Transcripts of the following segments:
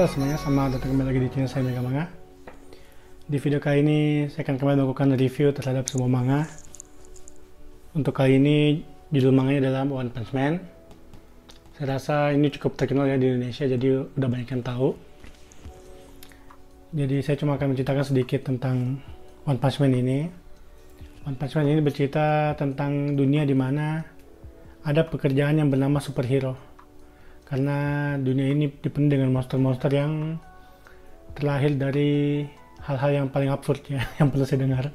Halo semuanya, selamat datang kembali lagi di channel saya Mega Manga. Di video kali ini saya akan kembali melakukan review terhadap sebuah manga. Untuk kali ini judul manganya adalah One Punch Man. Saya rasa ini cukup terkenal ya di Indonesia, jadi udah banyak yang tahu. Jadi saya cuma akan menceritakan sedikit tentang One Punch Man ini. One Punch Man ini bercerita tentang dunia di mana ada pekerjaan yang bernama superhero. Karena dunia ini dipenuhi dengan monster-monster yang terlahir dari hal-hal yang paling absurd ya, yang pernah saya dengar.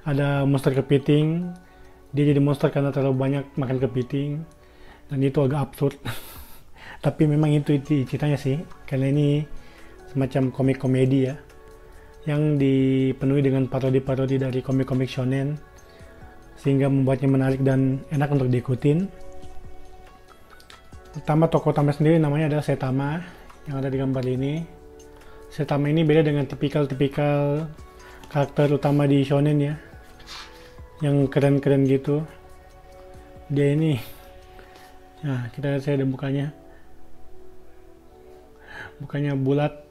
Ada monster kepiting, dia jadi monster karena terlalu banyak makan kepiting, dan itu agak absurd. Tapi memang itu ceritanya sih, karena ini semacam komik komedi ya, yang dipenuhi dengan parodi-parodi dari komik-komik shonen, sehingga membuatnya menarik dan enak untuk diikutin. Pertama, tokoh utama sendiri namanya adalah Saitama yang ada di gambar ini. Saitama ini beda dengan tipikal karakter utama di shonen ya, yang keren-keren gitu. Dia ini, nah saya ada mukanya bulat,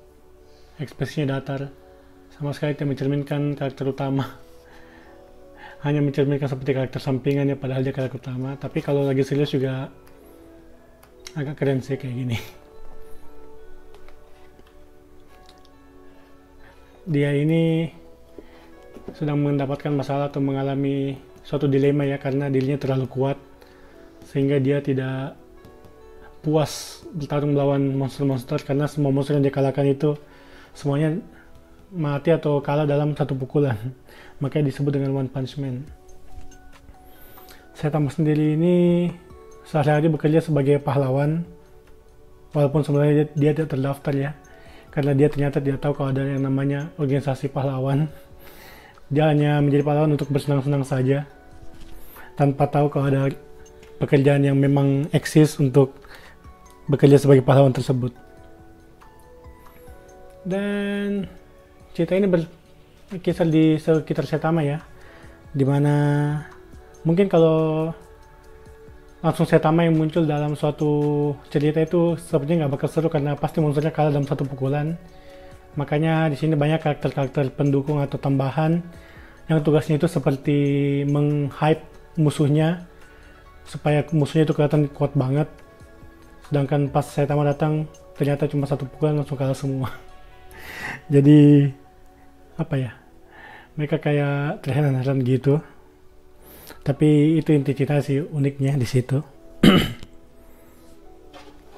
ekspresinya datar, sama sekali tidak mencerminkan karakter utama. Hanya mencerminkan seperti karakter sampingan ya, padahal dia karakter utama. Tapi kalau lagi serius juga agak keren sih kayak gini. Dia ini sedang mendapatkan masalah atau mengalami suatu dilema ya, karena dirinya terlalu kuat sehingga dia tidak puas bertarung melawan monster-monster, karena semua monster yang dia kalahkan itu semuanya mati atau kalah dalam satu pukulan. Makanya disebut dengan One Punch Man. Saitama sendiri ini sehari-hari bekerja sebagai pahlawan, walaupun sebenarnya dia tidak terdaftar ya, karena dia ternyata tidak tahu kalau ada yang namanya organisasi pahlawan. Dia hanya menjadi pahlawan untuk bersenang-senang saja, tanpa tahu kalau ada pekerjaan yang memang eksis untuk bekerja sebagai pahlawan tersebut. Dan cerita ini berkisar di sekitar Saitama ya, dimana mungkin kalau langsung Saitama yang muncul dalam suatu cerita itu sepertinya nggak bakal seru, karena pasti monsternya kalah dalam satu pukulan. Makanya di sini banyak karakter-karakter pendukung atau tambahan yang tugasnya itu seperti meng-hype musuhnya supaya musuhnya itu kelihatan kuat banget. Sedangkan pas Saitama datang ternyata cuma satu pukulan langsung kalah semua. Jadi apa ya? Mereka kayak terheran-heran gitu. Tapi itu inti cerita sih, uniknya di situ.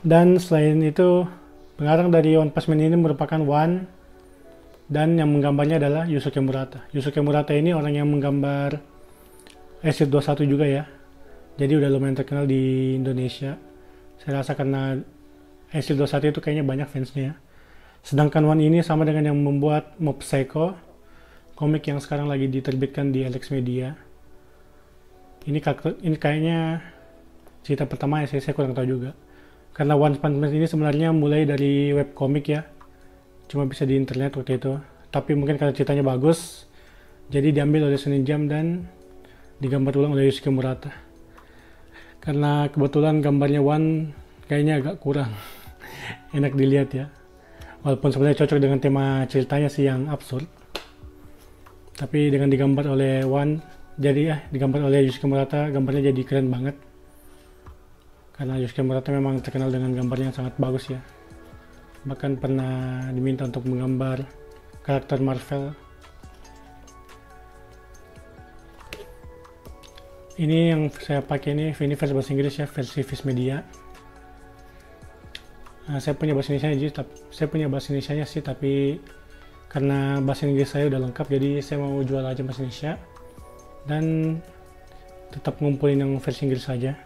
Dan selain itu, pengarang dari One Punch Man ini merupakan One, dan yang menggambarnya adalah Yusuke Murata. Yusuke Murata ini orang yang menggambar Acid 21 juga ya. Jadi udah lumayan terkenal di Indonesia. Saya rasa karena Acid 21 itu kayaknya banyak fansnya. Sedangkan One ini sama dengan yang membuat Mob Psycho, komik yang sekarang lagi diterbitkan di Alex Media. Ini kayaknya cerita pertama ya, saya kurang tahu juga. Karena One Punch Man ini sebenarnya mulai dari webcomic ya, cuma bisa di internet waktu itu. Tapi mungkin karena ceritanya bagus, jadi diambil oleh Shonen Jump dan digambar ulang oleh Yusuke Murata. Karena kebetulan gambarnya One kayaknya agak kurang enak dilihat ya. Walaupun sebenarnya cocok dengan tema ceritanya sih yang absurd. Tapi dengan digambar oleh One, jadi digambar oleh Yusuke Murata, gambarnya jadi keren banget. Karena Yusuke Murata memang terkenal dengan gambarnya yang sangat bagus ya. Bahkan pernah diminta untuk menggambar karakter Marvel. Ini yang saya pakai ini versi bahasa Inggris ya, versi Viz Media. Nah, saya punya bahasa Indonesia sih, tapi karena bahasa Inggris saya udah lengkap, jadi saya mau jual aja bahasa Indonesia dan tetap ngumpulin yang versi Inggris saja.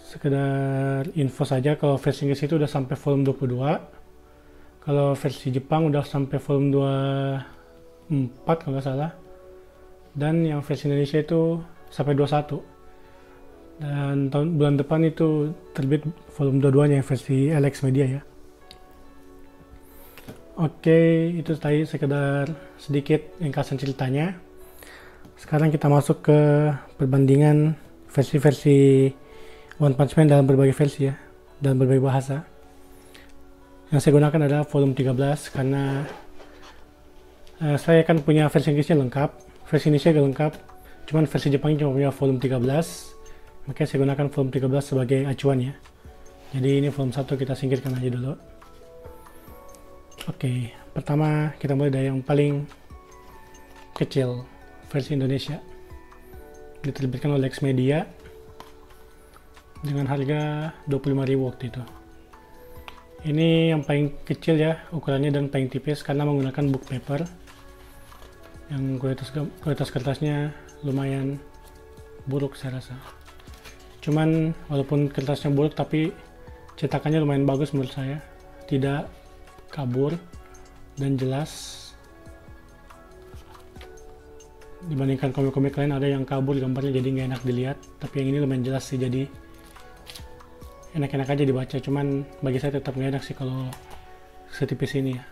Sekedar info saja, kalau versi Inggris itu udah sampai volume 22, kalau versi Jepang udah sampai volume 24 kalau nggak salah, dan yang versi Indonesia itu sampai 21. Dan bulan depan itu terbit volume 22 nya yang versi Alex Media ya. Oke, itu tadi sekedar sedikit ringkasan ceritanya. Sekarang kita masuk ke perbandingan versi-versi One Punch Man dalam berbagai versi ya, dalam berbagai bahasa. Yang saya gunakan adalah volume 13 karena saya kan punya versi Inggrisnya lengkap, versi Indonesia juga lengkap, cuman versi Jepang cuma punya volume 13, makanya saya gunakan volume 13 sebagai acuan ya. Jadi ini volume 1 kita singkirkan aja dulu. Oke, pertama kita mulai dari yang paling kecil, versi Indonesia. Diterbitkan oleh Lex Media dengan harga 25.000 waktu itu. Ini yang paling kecil ya ukurannya dan paling tipis karena menggunakan book paper yang kualitas kertasnya lumayan buruk saya rasa. Cuman walaupun kertasnya buruk tapi cetakannya lumayan bagus menurut saya, tidak kabur dan jelas. Dibandingkan komik-komik lain ada yang kabur gambarnya jadi nggak enak dilihat, tapi yang ini lumayan jelas sih, jadi enak-enak aja dibaca. Cuman bagi saya tetap nggak enak sih kalau setipis ini ya.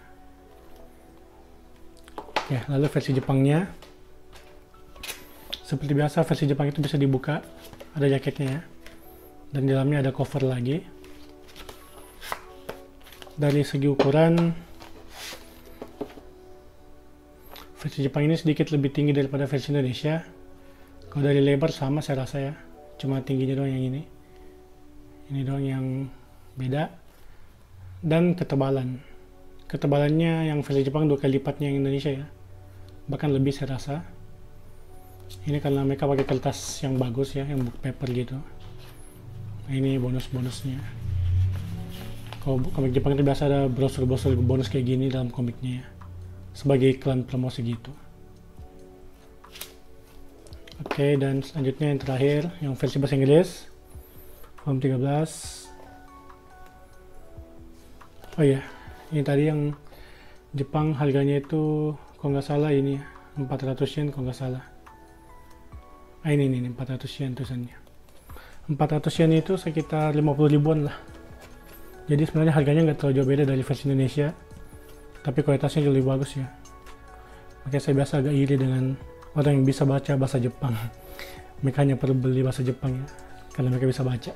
Oke, lalu versi Jepangnya seperti biasa, versi Jepang itu bisa dibuka, ada jaketnya ya, dan di dalamnya ada cover lagi. Dari segi ukuran, versi Jepang ini sedikit lebih tinggi daripada versi Indonesia. Kalau dari lebar sama saya rasa ya, cuma tingginya doang yang ini. Ini doang yang beda. Dan ketebalannya yang versi Jepang 2 kali lipatnya yang Indonesia ya, bahkan lebih saya rasa. Ini karena mereka pakai kertas yang bagus ya, yang book paper gitu. Nah, ini bonus-bonusnya. Kalau komik Jepang itu biasa ada brosur-brosur bonus kayak gini dalam komiknya ya, sebagai iklan promosi gitu. Oke, dan selanjutnya yang terakhir, yang versi bahasa Inggris, volume 13. Oh iya, ini tadi yang Jepang harganya itu kalau nggak salah ini 400 yen kalau nggak salah. Ini 400 yen tulisannya. 400 yen itu sekitar 50 ribuan lah. Jadi sebenarnya harganya nggak terlalu jauh beda dari versi Indonesia, tapi kualitasnya jauh lebih bagus ya. Makanya saya biasa agak iri dengan orang yang bisa baca bahasa Jepang. Mereka hanya perlu beli bahasa Jepang ya, karena mereka bisa baca.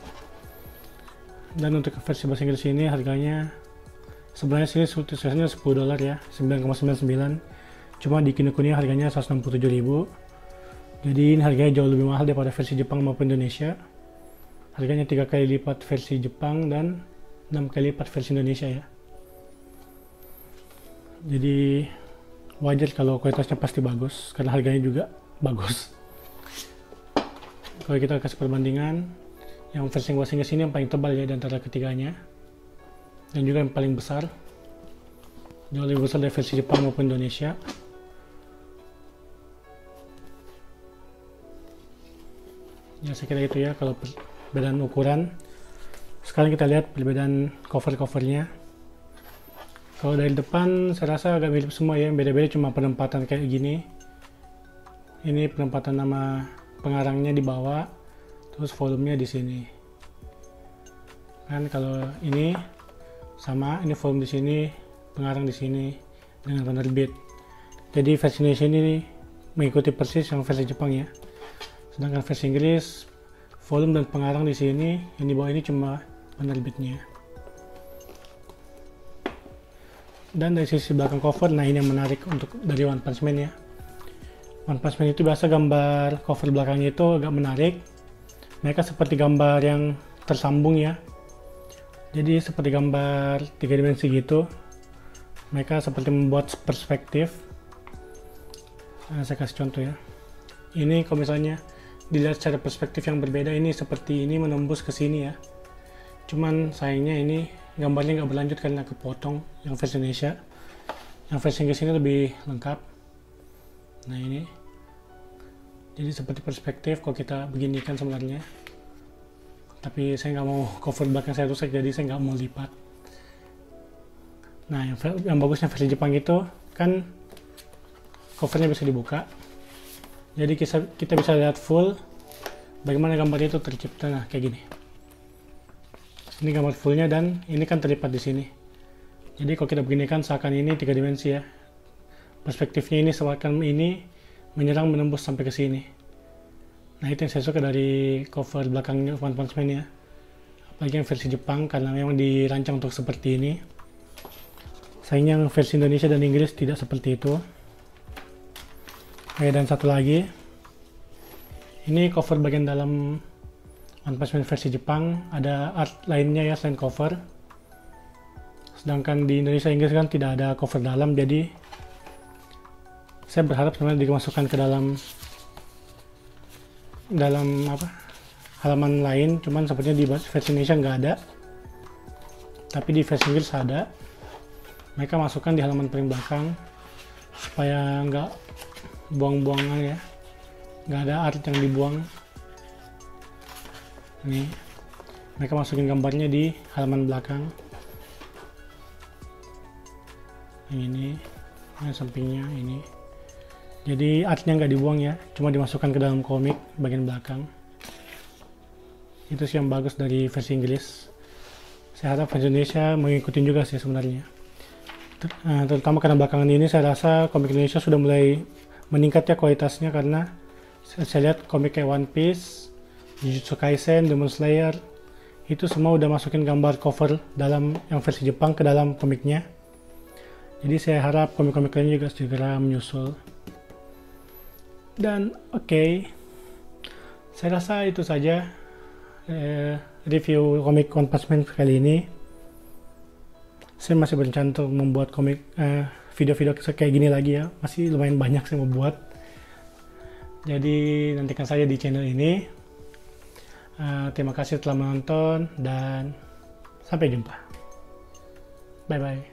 Dan untuk versi bahasa Inggris ini harganya sebenarnya sini tulisannya $10 ya, 9,99. Cuma di Kinokuniya harganya 167.000. Jadi ini harganya jauh lebih mahal daripada versi Jepang maupun Indonesia. Harganya 3 kali lipat versi Jepang dan 6 kali lipat versi Indonesia ya. Jadi wajar kalau kualitasnya pasti bagus karena harganya juga bagus. Kalau kita kasih perbandingan, yang versi bahasa Inggris ini yang paling tebal ya di antara ketiganya, dan juga yang paling besar, jauh lebih besar dari versi Jepang maupun Indonesia. Ya saya kira itu ya kalau perbedaan ukuran. Sekarang kita lihat perbedaan cover-covernya. Kalau dari depan saya rasa agak mirip semua ya, yang beda-beda cuma penempatan kayak gini. Ini penempatan nama pengarangnya di bawah, terus volumenya di sini. Kan kalau ini sama, ini volume di sini, pengarang di sini dengan penerbit. Jadi versi Indonesia ini mengikuti persis yang versi Jepang ya. Sedangkan versi Inggris, volume dan pengarang di sini, yang di bawah ini cuma penerbitnya. Dan dari sisi belakang cover, nah ini yang menarik untuk dari One Punch Man ya. One Punch Man itu biasa gambar cover belakangnya itu agak menarik. Mereka seperti gambar yang tersambung ya. Jadi seperti gambar 3 dimensi gitu. Mereka seperti membuat perspektif. Nah, saya kasih contoh ya. Ini kalau misalnya dilihat secara perspektif yang berbeda, ini seperti ini menembus ke sini ya. Cuman sayangnya ini gambarnya nggak berlanjut karena kepotong yang versi Indonesia. Yang versi Inggris ini lebih lengkap. Nah ini, jadi seperti perspektif kalau kita beginikan sebenarnya. Tapi saya nggak mau cover belakang saya rusak, jadi saya nggak mau lipat. Nah yang bagusnya versi Jepang itu kan covernya bisa dibuka. Jadi kita bisa lihat full bagaimana gambar itu tercipta. Nah kayak gini. Ini gambar fullnya dan ini kan terlipat di sini. Jadi kalau kita beginikan seakan ini 3 dimensi ya. Perspektifnya ini seakan ini menyerang menembus sampai ke sini. Nah itu yang saya suka dari cover belakangnya One Punch Man ya. Apalagi yang versi Jepang karena memang dirancang untuk seperti ini. Sayangnya yang versi Indonesia dan Inggris tidak seperti itu. Oke, dan satu lagi, ini cover bagian dalam One Punch Man versi Jepang. Ada art lainnya ya selain cover. Sedangkan di Indonesia Inggris kan tidak ada cover dalam, jadi saya berharap sebenarnya dimasukkan ke dalam halaman lain, cuman sepertinya di versi Indonesia nggak ada, tapi di versi Inggris ada. Mereka masukkan di halaman paling belakang supaya nggak buang-buang ya, nggak ada art yang dibuang. Ini mereka masukin gambarnya di halaman belakang. Ini sampingnya ini, jadi artnya nggak dibuang ya, cuma dimasukkan ke dalam komik bagian belakang. Itu sih yang bagus dari versi Inggris. Saya harap versi Indonesia mengikuti juga sih sebenarnya. Terutama karena belakangan ini saya rasa komik Indonesia sudah mulai meningkat ya kualitasnya, karena saya lihat komik kayak One Piece, Jujutsu Kaisen, Demon Slayer, itu semua udah masukin gambar cover dalam yang versi Jepang ke dalam komiknya. Jadi saya harap komik-komik lainnya juga segera menyusul. Dan oke, saya rasa itu saja review komik One Punch Man kali ini. Saya masih berencana untuk membuat komik video-video kayak gini lagi ya, masih lumayan banyak saya mau buat. Jadi nantikan saja di channel ini. Terima kasih telah menonton dan sampai jumpa. Bye bye.